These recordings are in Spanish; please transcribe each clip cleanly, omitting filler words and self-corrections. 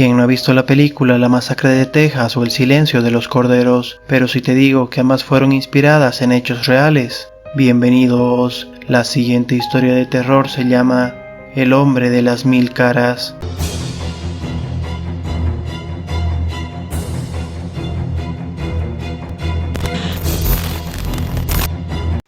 ¿Quién no ha visto la película La Masacre de Texas o El Silencio de los Corderos? Pero si te digo que ambas fueron inspiradas en hechos reales. Bienvenidos. La siguiente historia de terror se llama El hombre de las mil caras.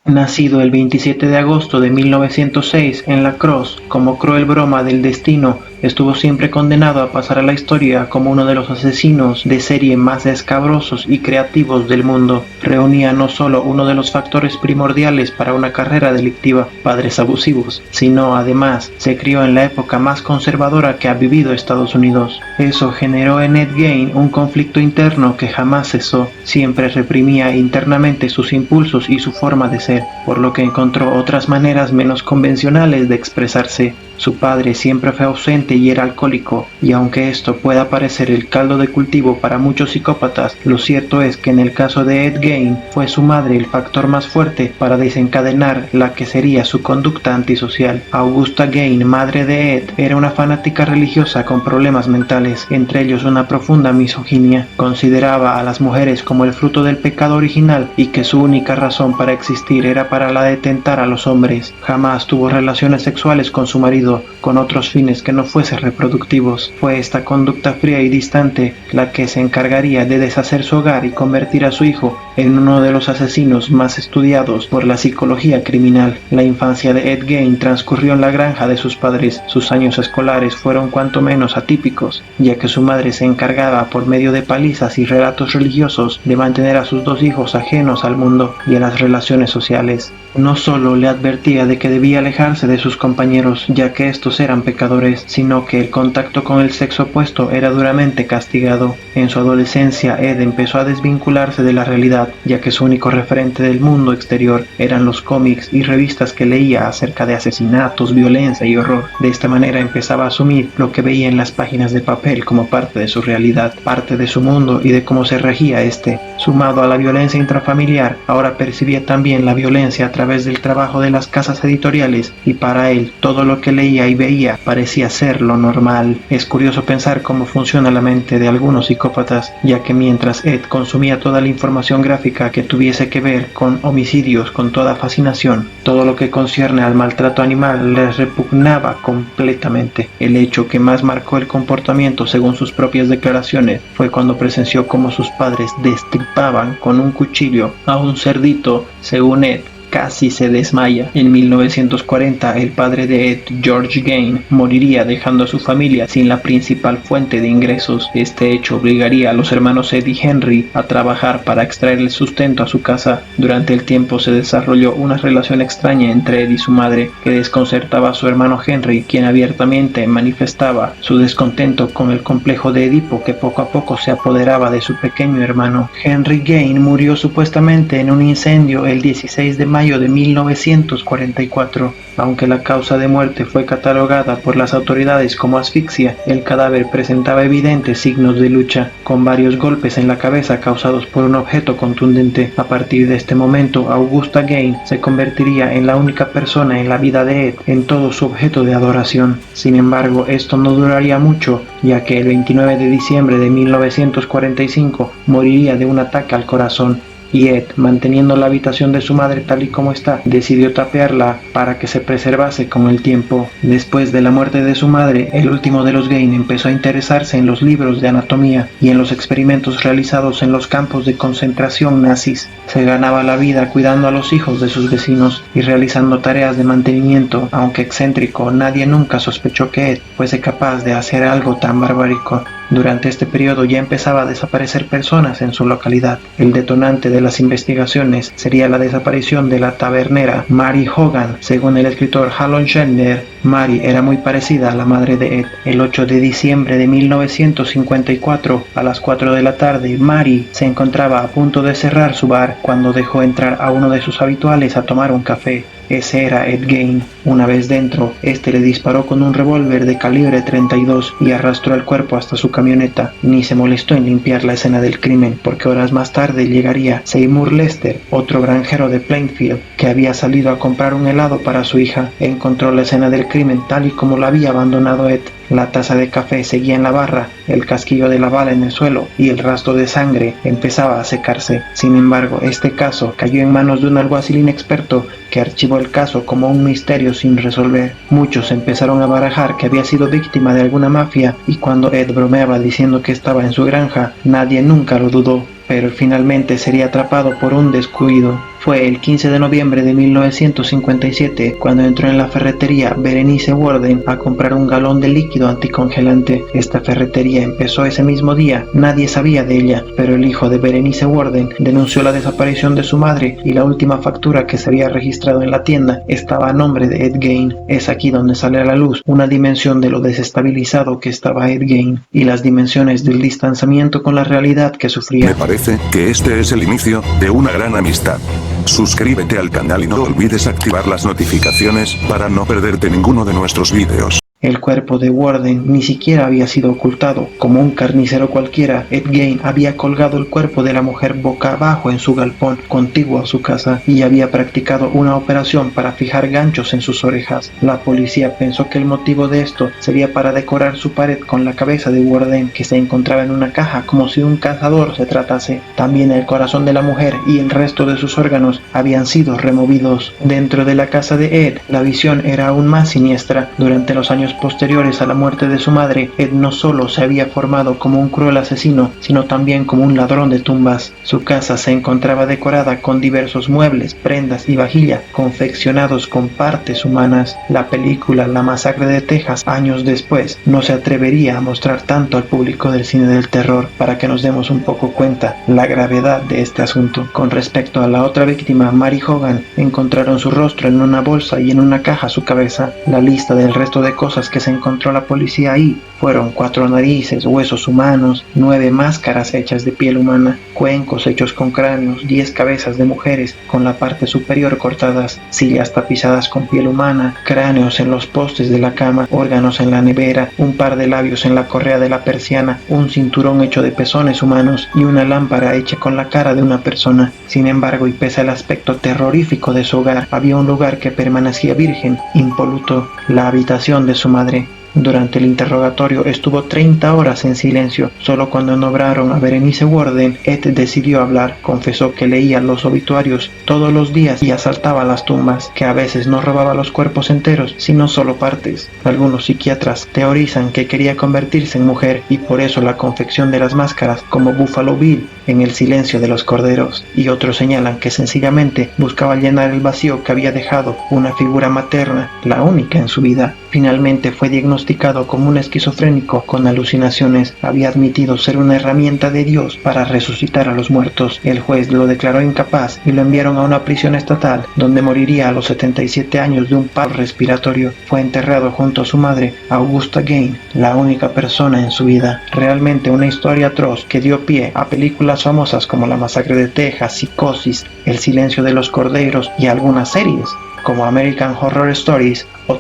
Nacido el 27 de agosto de 1906 en La Crosse, como cruel broma del destino, estuvo siempre condenado a pasar a la historia como uno de los asesinos de serie más escabrosos y creativos del mundo. Reunía no solo uno de los factores primordiales para una carrera delictiva, padres abusivos, sino además se crió en la época más conservadora que ha vivido Estados Unidos. Eso generó en Ed Gein un conflicto interno que jamás cesó. Siempre reprimía internamente sus impulsos y su forma de ser, por lo que encontró otras maneras menos convencionales de expresarse. Su padre siempre fue ausente y era alcohólico, y aunque esto pueda parecer el caldo de cultivo para muchos psicópatas, lo cierto es que en el caso de Ed Gein fue su madre el factor más fuerte para desencadenar la que sería su conducta antisocial. Augusta Gein, madre de Ed, era una fanática religiosa con problemas mentales, entre ellos una profunda misoginia. Consideraba a las mujeres como el fruto del pecado original y que su única razón para existir era para la de tentar a los hombres. Jamás tuvo relaciones sexuales con su marido con otros fines que no fuesen reproductivos. Fue esta conducta fría y distante la que se encargaría de deshacer su hogar y convertir a su hijo en uno de los asesinos más estudiados por la psicología criminal. La infancia de Ed Gein transcurrió en la granja de sus padres. Sus años escolares fueron cuanto menos atípicos, ya que su madre se encargaba por medio de palizas y relatos religiosos de mantener a sus dos hijos ajenos al mundo y a las relaciones sociales. No solo le advertía de que debía alejarse de sus compañeros, ya que estos eran pecadores, sino que el contacto con el sexo opuesto era duramente castigado. En su adolescencia, Ed empezó a desvincularse de la realidad, ya que su único referente del mundo exterior eran los cómics y revistas que leía acerca de asesinatos, violencia y horror. De esta manera empezaba a asumir lo que veía en las páginas de papel como parte de su realidad, parte de su mundo y de cómo se regía este. Sumado a la violencia intrafamiliar, ahora percibía también la violencia a través del trabajo de las casas editoriales, y para él todo lo que leía y veía parecía ser lo normal. Es curioso pensar cómo funciona la mente de algunos psicópatas, ya que mientras Ed consumía toda la información gráfica que tuviese que ver con homicidios con toda fascinación, todo lo que concierne al maltrato animal les repugnaba completamente. El hecho que más marcó el comportamiento, según sus propias declaraciones, fue cuando presenció cómo sus padres destripaban con un cuchillo a un cerdito. Según Ed, casi se desmaya. En 1940, el padre de Ed, George Gein, moriría dejando a su familia sin la principal fuente de ingresos. Este hecho obligaría a los hermanos Ed y Henry a trabajar para extraer el sustento a su casa. Durante el tiempo se desarrolló una relación extraña entre Ed y su madre, que desconcertaba a su hermano Henry, quien abiertamente manifestaba su descontento con el complejo de Edipo que poco a poco se apoderaba de su pequeño hermano. Henry Gein murió supuestamente en un incendio el 16 de mayo de 1944. Aunque la causa de muerte fue catalogada por las autoridades como asfixia, el cadáver presentaba evidentes signos de lucha, con varios golpes en la cabeza causados por un objeto contundente. A partir de este momento, Augusta Gein se convertiría en la única persona en la vida de Ed en todo su objeto de adoración. Sin embargo, esto no duraría mucho, ya que el 29 de diciembre de 1945 moriría de un ataque al corazón. Y Ed, manteniendo la habitación de su madre tal y como está, decidió tapiarla para que se preservase con el tiempo. Después de la muerte de su madre, el último de los Gein empezó a interesarse en los libros de anatomía y en los experimentos realizados en los campos de concentración nazis. Se ganaba la vida cuidando a los hijos de sus vecinos y realizando tareas de mantenimiento. Aunque excéntrico, nadie nunca sospechó que Ed fuese capaz de hacer algo tan barbárico. Durante este periodo ya empezaba a desaparecer personas en su localidad. El detonante de las investigaciones sería la desaparición de la tabernera Mary Hogan. Según el escritor Halon Shelner, Mary era muy parecida a la madre de Ed. El 8 de diciembre de 1954, a las 4 de la tarde, Mary se encontraba a punto de cerrar su bar cuando dejó entrar a uno de sus habituales a tomar un café. ese era Ed Gein. Una vez dentro, este le disparó con un revólver de calibre 32 y arrastró el cuerpo hasta su camioneta. Ni se molestó en limpiar la escena del crimen, porque horas más tarde llegaría Seymour Lester, otro granjero de Plainfield, que había salido a comprar un helado para su hija. Encontró la escena del crimen tal y como la había abandonado Ed. La taza de café seguía en la barra, el casquillo de la bala en el suelo y el rastro de sangre empezaba a secarse. Sin embargo, este caso cayó en manos de un alguacil inexperto que archivó el caso como un misterio sin resolver. Muchos empezaron a barajar que había sido víctima de alguna mafia, y cuando Ed bromeaba diciendo que estaba en su granja, nadie nunca lo dudó. Pero finalmente sería atrapado por un descuido. Fue el 15 de noviembre de 1957 cuando entró en la ferretería Berenice Worden a comprar un galón de líquido anticongelante. Esta ferretería empezó ese mismo día, nadie sabía de ella, pero el hijo de Berenice Worden denunció la desaparición de su madre y la última factura que se había registrado en la tienda estaba a nombre de Ed Gein. Es aquí donde sale a la luz una dimensión de lo desestabilizado que estaba Ed Gein y las dimensiones del distanciamiento con la realidad que sufría. Me parece que este es el inicio de una gran amistad. Suscríbete al canal y no olvides activar las notificaciones para no perderte ninguno de nuestros vídeos. El cuerpo de Worden ni siquiera había sido ocultado. Como un carnicero cualquiera, Ed Gein había colgado el cuerpo de la mujer boca abajo en su galpón contiguo a su casa y había practicado una operación para fijar ganchos en sus orejas. La policía pensó que el motivo de esto sería para decorar su pared con la cabeza de Worden, que se encontraba en una caja como si un cazador se tratase. También el corazón de la mujer y el resto de sus órganos habían sido removidos. Dentro de la casa de Ed, la visión era aún más siniestra. Durante los años posteriores a la muerte de su madre, Ed no solo se había formado como un cruel asesino, sino también como un ladrón de tumbas. Su casa se encontraba decorada con diversos muebles, prendas y vajilla confeccionados con partes humanas. La película La Masacre de Texas, años después, no se atrevería a mostrar tanto al público del cine del terror, para que nos demos un poco cuenta la gravedad de este asunto. Con respecto a la otra víctima, Mary Hogan, encontraron su rostro en una bolsa y en una caja su cabeza. La lista del resto de cosas que se encontró la policía ahí fueron 4 narices, huesos humanos, 9 máscaras hechas de piel humana, cuencos hechos con cráneos, 10 cabezas de mujeres con la parte superior cortadas, sillas tapizadas con piel humana, cráneos en los postes de la cama, órganos en la nevera, un par de labios en la correa de la persiana, un cinturón hecho de pezones humanos y una lámpara hecha con la cara de una persona. Sin embargo, y pese al aspecto terrorífico de su hogar, había un lugar que permanecía virgen, impoluto, la habitación de su madre. Durante el interrogatorio estuvo 30 horas en silencio. Solo cuando nombraron a Berenice Worden, Ed decidió hablar. Confesó que leía los obituarios todos los días y asaltaba las tumbas, que a veces no robaba los cuerpos enteros, sino solo partes. Algunos psiquiatras teorizan que quería convertirse en mujer y por eso la confección de las máscaras como Buffalo Bill en El silencio de los corderos, y otros señalan que sencillamente buscaba llenar el vacío que había dejado una figura materna, la única en su vida. Finalmente fue diagnosticado como un esquizofrénico con alucinaciones. Había admitido ser una herramienta de Dios para resucitar a los muertos. El juez lo declaró incapaz y lo enviaron a una prisión estatal, donde moriría a los 77 años de un paro respiratorio. Fue enterrado junto a su madre, Augusta Gein, la única persona en su vida. Realmente una historia atroz que dio pie a películas famosas como La Masacre de Texas, Psicosis, El silencio de los corderos y algunas series como American Horror Stories o